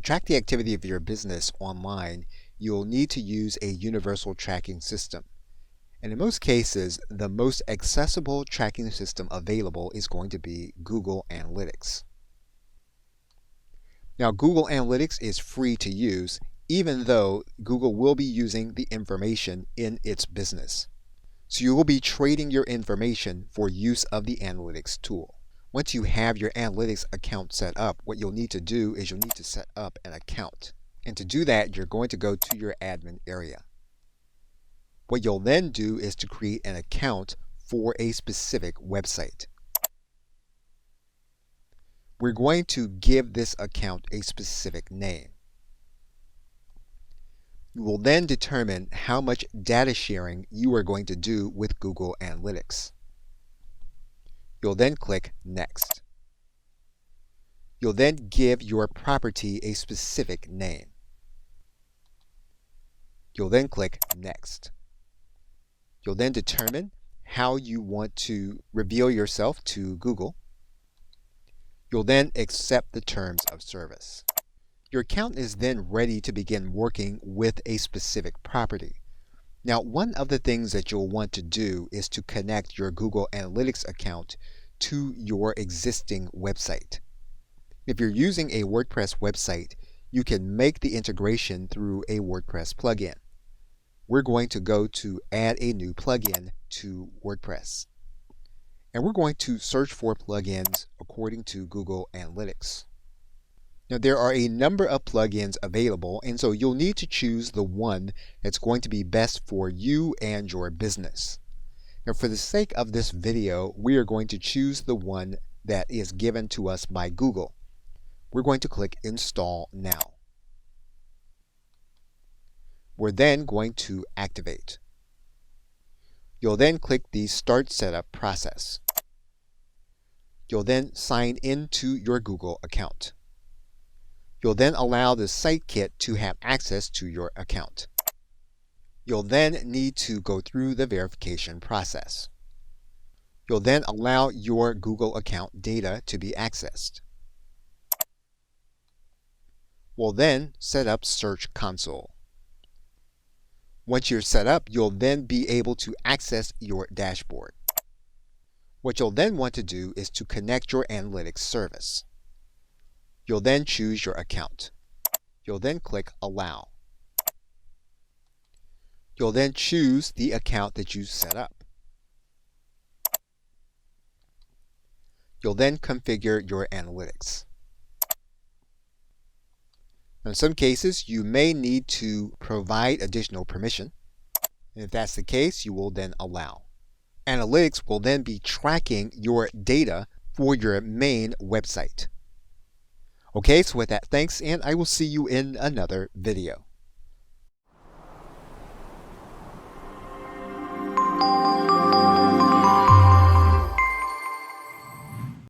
track the activity of your business online, you'll need to use a universal tracking system. And in most cases, the most accessible tracking system available is going to be Google Analytics. Now, Google Analytics is free to use, even though Google will be using the information in its business. So you will be trading your information for use of the analytics tool. Once you have your analytics account set up, what you'll need to do is you'll need to set up an account. And to do that, you're going to go to your admin area. What you'll then do is to create an account for a specific website. We're going to give this account a specific name. You will then determine how much data sharing you are going to do with Google Analytics. You'll then click Next. You'll then give your property a specific name. You'll then click Next. You'll then determine how you want to reveal yourself to Google. You'll then accept the terms of service. Your account is then ready to begin working with a specific property. Now, one of the things that you'll want to do is to connect your Google Analytics account to your existing website. If you're using a WordPress website, you can make the integration through a WordPress plugin. We're going to go to add a new plugin to WordPress. And we're going to search for plugins according to Google Analytics. Now, there are a number of plugins available, and so you'll need to choose the one that's going to be best for you and your business. Now, for the sake of this video, we are going to choose the one that is given to us by Google. We're going to click Install Now. We're then going to activate. You'll then click the Start Setup process. You'll then sign into your Google account. You'll then allow the site kit to have access to your account. You'll then need to go through the verification process. You'll then allow your Google account data to be accessed. We'll then set up Search Console. Once you're set up, you'll then be able to access your dashboard. What you'll then want to do is to connect your analytics service. You'll then choose your account. You'll then click Allow. You'll then choose the account that you set up. You'll then configure your analytics. In some cases, you may need to provide additional permission. And if that's the case, you will then allow. Analytics will then be tracking your data for your main website. Okay, so with that, thanks, and I will see you in another video.